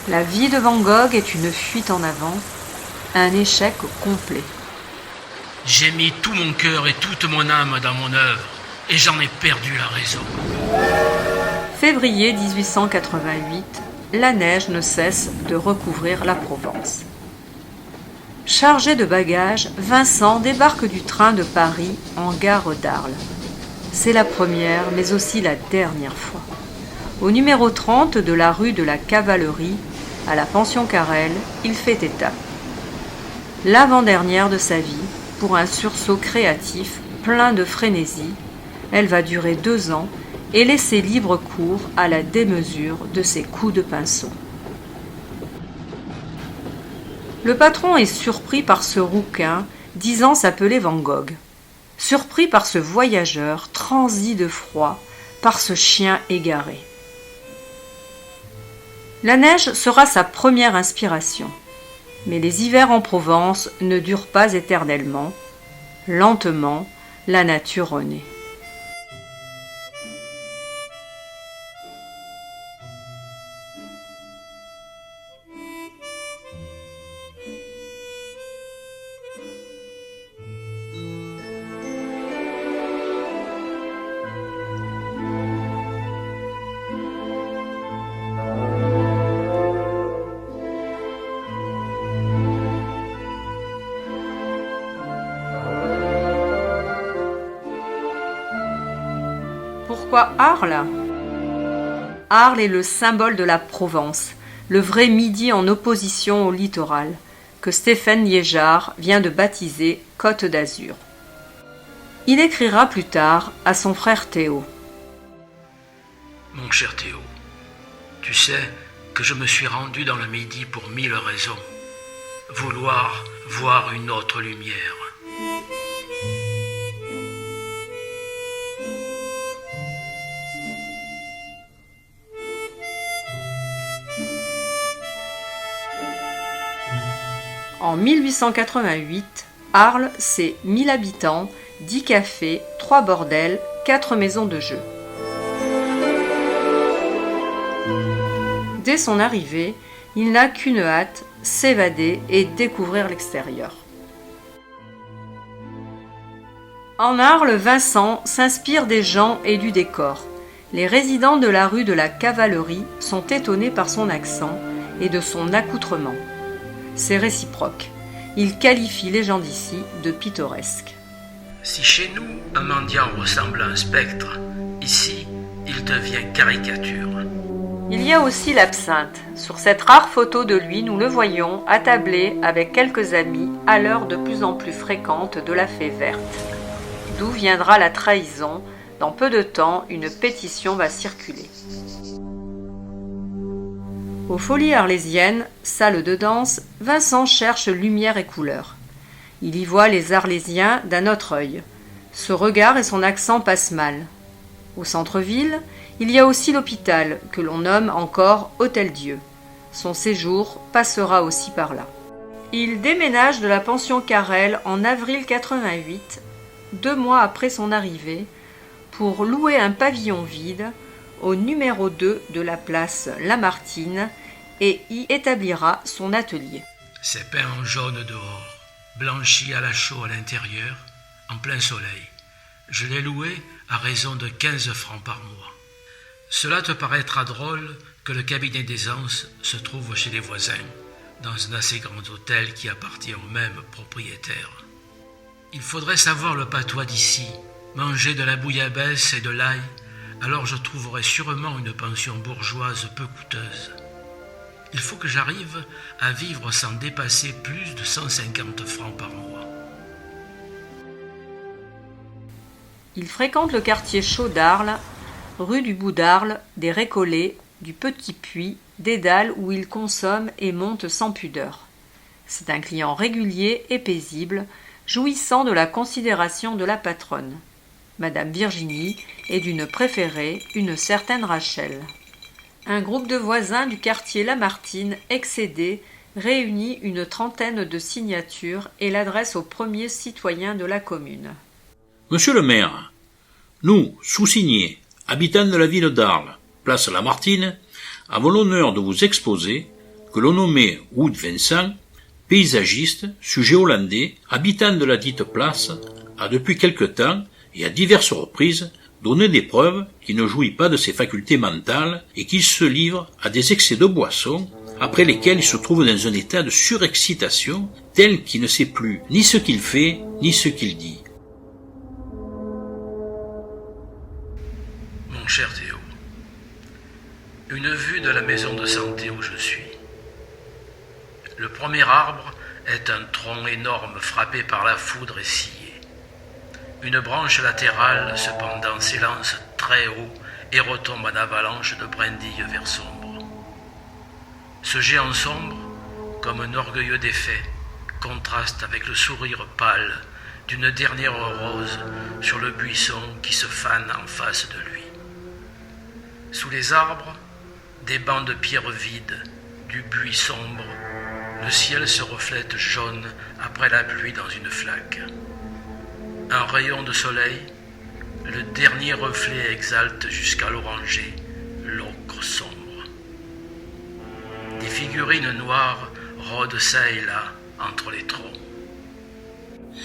La vie de Van Gogh est une fuite en avant, un échec complet. J'ai mis tout mon cœur et toute mon âme dans mon œuvre, et j'en ai perdu la raison. Février 1888, la neige ne cesse de recouvrir la Provence. Chargé de bagages, Vincent débarque du train de Paris en gare d'Arles. C'est la première, mais aussi la dernière fois. Au numéro 30 de la rue de la Cavalerie, à la pension Carrel, il fait étape. L'avant-dernière de sa vie, pour un sursaut créatif plein de frénésie, elle va durer 2 ans et laisser libre cours à la démesure de ses coups de pinceau. Le patron est surpris par ce rouquin disant s'appeler Van Gogh, surpris par ce voyageur transi de froid, par ce chien égaré. La neige sera sa première inspiration, mais les hivers en Provence ne durent pas éternellement. Lentement, la nature renaît. Pourquoi Arles ? Arles est le symbole de la Provence, le vrai midi en opposition au littoral, que Stéphane Liégeard vient de baptiser Côte d'Azur. Il écrira plus tard à son frère Théo. Mon cher Théo, tu sais que je me suis rendu dans le Midi pour 1000 raisons. Vouloir voir une autre lumière. En 1888, Arles, c'est 1000 habitants, 10 cafés, 3 bordels, 4 maisons de jeu. Dès son arrivée, il n'a qu'une hâte, s'évader et découvrir l'extérieur. En Arles, Vincent s'inspire des gens et du décor. Les résidents de la rue de la Cavalerie sont étonnés par son accent et de son accoutrement. C'est réciproque. Il qualifie les gens d'ici de pittoresques. Si chez nous, un mendiant ressemble à un spectre, ici, il devient caricature. Il y a aussi l'absinthe. Sur cette rare photo de lui, nous le voyons attablé avec quelques amis à l'heure de plus en plus fréquente de la fée verte. D'où viendra la trahison ? Dans peu de temps, une pétition va circuler. Aux Folies Arlésiennes, salle de danse, Vincent cherche lumière et couleur. Il y voit les Arlésiens d'un autre œil. Ce regard et son accent passent mal. Au centre-ville, il y a aussi l'hôpital, que l'on nomme encore Hôtel-Dieu. Son séjour passera aussi par là. Il déménage de la pension Carrel en avril 88, 2 mois après son arrivée, pour louer un pavillon vide au numéro 2 de la place Lamartine et y établira son atelier. C'est peint en jaune dehors, blanchi à la chaux à l'intérieur, en plein soleil. Je l'ai loué à raison de 15 francs par mois. Cela te paraîtra drôle que le cabinet d'aisance se trouve chez les voisins, dans un assez grand hôtel qui appartient au même propriétaire. Il faudrait savoir le patois d'ici, manger de la bouillabaisse et de l'ail, alors je trouverai sûrement une pension bourgeoise peu coûteuse. Il faut que j'arrive à vivre sans dépasser plus de 150 francs par mois. Il fréquente le quartier chaud d'Arles, rue du Bout d'Arles, des Récollets, du Petit Puy, des Dalles où il consomme et monte sans pudeur. C'est un client régulier et paisible, jouissant de la considération de la patronne. Madame Virginie et d'une préférée, une certaine Rachel. Un groupe de voisins du quartier Lamartine, excédé, réunit une trentaine de signatures et l'adresse aux premiers citoyens de la commune. Monsieur le maire, nous, sous-signés, habitants de la ville d'Arles, place Lamartine, avons l'honneur de vous exposer, que l'on nommait Wout Vincent, paysagiste, sujet hollandais, habitant de la dite place, a depuis quelque temps, et à diverses reprises, donné des preuves qu'il ne jouit pas de ses facultés mentales et qu'il se livre à des excès de boisson, après lesquels il se trouve dans un état de surexcitation tel qu'il ne sait plus ni ce qu'il fait, ni ce qu'il dit. Mon cher Théo, une vue de la maison de santé où je suis. Le premier arbre est un tronc énorme frappé par la foudre et scié. Une branche latérale, cependant, s'élance très haut et retombe en avalanche de brindilles vert sombre. Ce géant sombre, comme un orgueilleux défait, contraste avec le sourire pâle d'une dernière rose sur le buisson qui se fane en face de lui. Sous les arbres, des bancs de pierre vides, du buis sombre, le ciel se reflète jaune après la pluie dans une flaque. Un rayon de soleil, le dernier reflet exalte jusqu'à l'oranger, l'ocre sombre. Des figurines noires rôdent çà et là entre les troncs.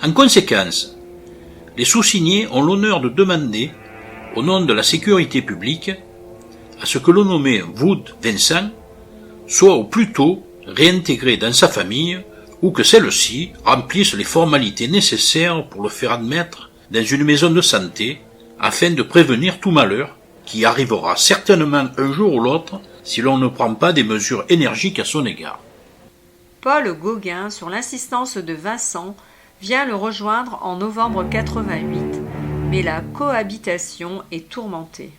En conséquence, les sous-signés ont l'honneur de demander, au nom de la sécurité publique, à ce que le nommé Wout Vincent soit au plus tôt réintégré dans sa famille ou que celle-ci remplisse les formalités nécessaires pour le faire admettre dans une maison de santé afin de prévenir tout malheur qui arrivera certainement un jour ou l'autre si l'on ne prend pas des mesures énergiques à son égard. Paul Gauguin, sur l'insistance de Vincent, vient le rejoindre en novembre 88, mais la cohabitation est tourmentée.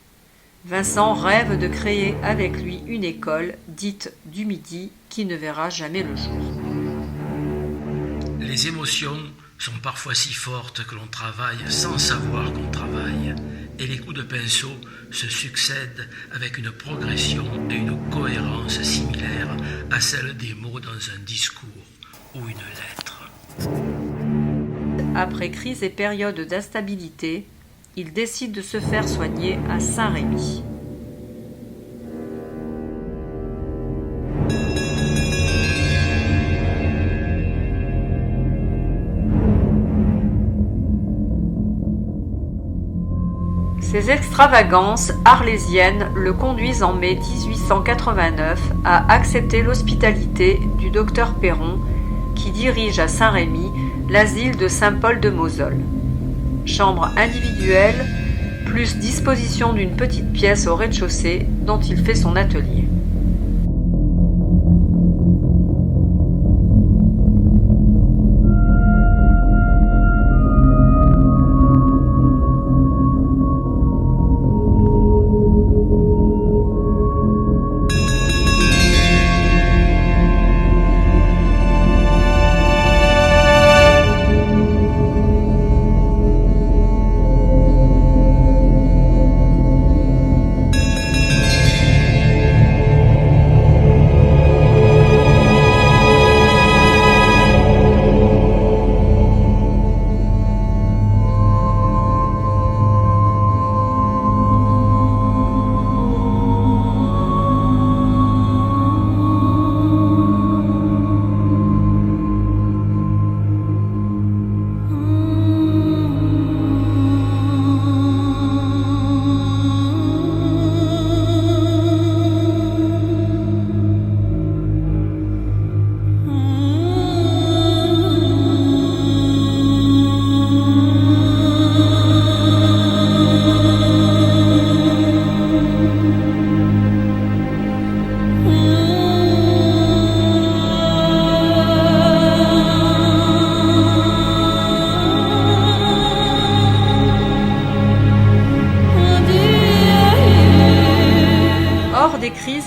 Vincent rêve de créer avec lui une école dite du Midi qui ne verra jamais le jour. Les émotions sont parfois si fortes que l'on travaille sans savoir qu'on travaille, et les coups de pinceau se succèdent avec une progression et une cohérence similaires à celle des mots dans un discours ou une lettre. Après crise et période d'instabilité, il décide de se faire soigner à Saint-Rémy. Ces extravagances arlésiennes le conduisent en mai 1889 à accepter l'hospitalité du docteur Perron qui dirige à Saint-Rémy l'asile de Saint-Paul-de-Mosole. Chambre individuelle, plus disposition d'une petite pièce au rez-de-chaussée dont il fait son atelier.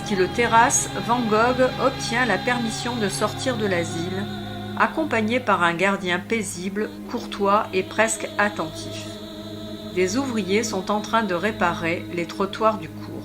Qui le terrasse, Van Gogh obtient la permission de sortir de l'asile, accompagné par un gardien paisible, courtois et presque attentif. Des ouvriers sont en train de réparer les trottoirs du cours.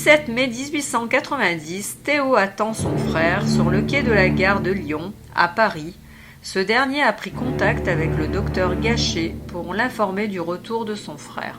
17 mai 1890, Théo attend son frère sur le quai de la gare de Lyon, à Paris. Ce dernier a pris contact avec le docteur Gachet pour l'informer du retour de son frère.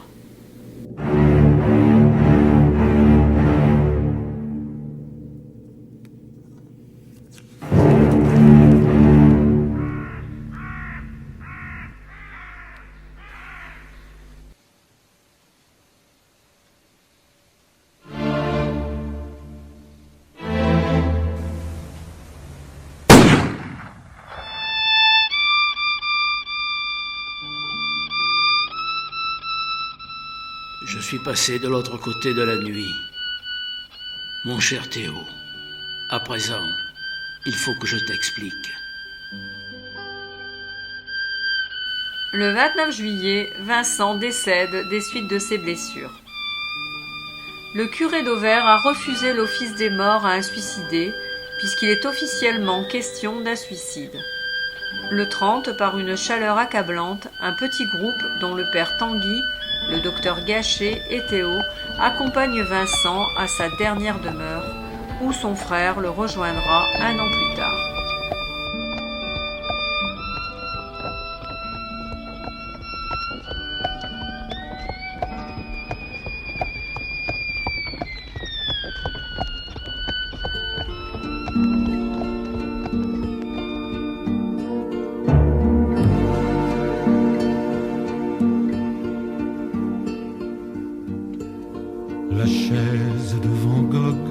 Je suis passé de l'autre côté de la nuit. Mon cher Théo, à présent, il faut que je t'explique. Le 29 juillet, Vincent décède des suites de ses blessures. Le curé d'Auvers a refusé l'office des morts à un suicidé, puisqu'il est officiellement question d'un suicide. Le 30, par une chaleur accablante, un petit groupe, dont le père Tanguy, le docteur Gachet et Théo, accompagne Vincent à sa dernière demeure, où son frère le rejoindra un an plus tard. La chaise de Van Gogh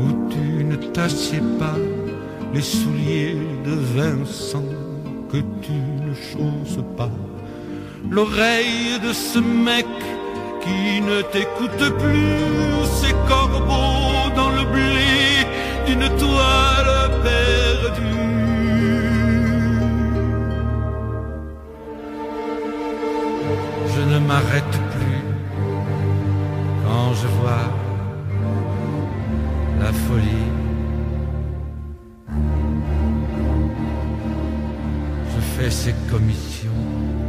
où tu ne t'assieds pas, les souliers de Vincent que tu ne chausses pas, l'oreille de ce mec qui ne t'écoute plus, ces corbeaux dans le blé d'une toile perdue. Je ne m'arrête plus quand je vois la folie. Je fais ses commissions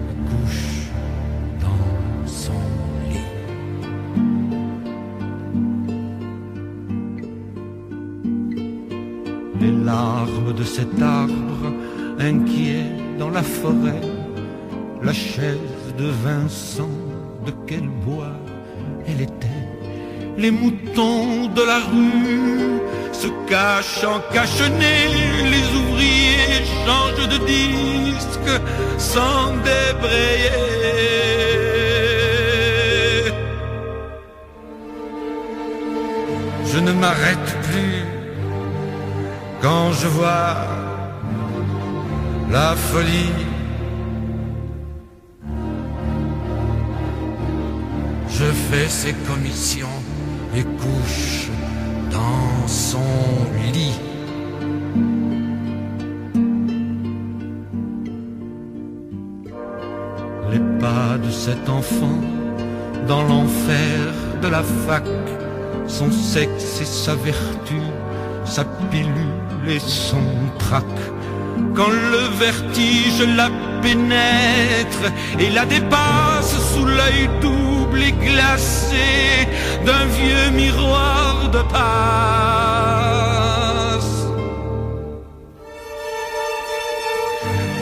et couche dans son lit. Les larmes de cet arbre inquiet dans la forêt, la chaise de Vincent, de quel bois elle était. Les moutons de la rue se cachent en cache-nez, les ouvriers changent de disque sans débrayer. Je ne m'arrête plus quand je vois la folie. Je fais ses commissions et couche dans son lit. Les pas de cet enfant dans l'enfer de la fac, son sexe et sa vertu, sa pilule et son trac. Quand le vertige la pénètre et la dépasse sous l'œil double et glacé d'un vieux miroir de passe,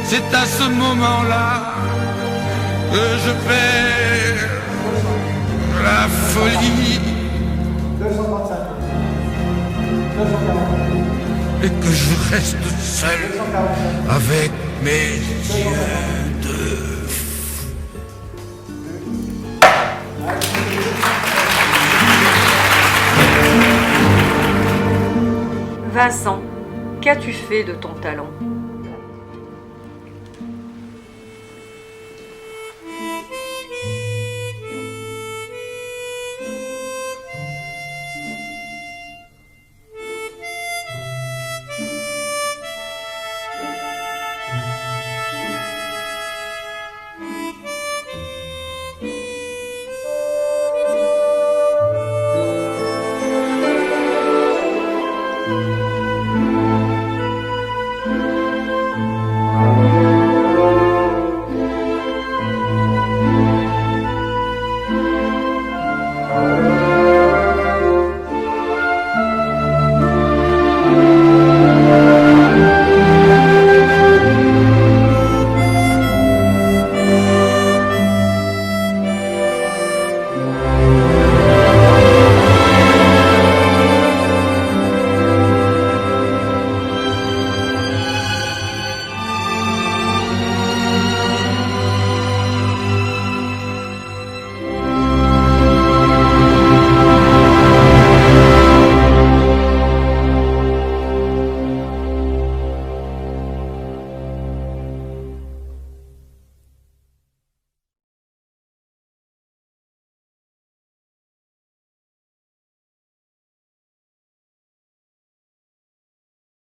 c'est à ce moment-là que je perds la folie et que je reste seul avec mes yeux de fou. Vincent, qu'as-tu fait de ton talent ?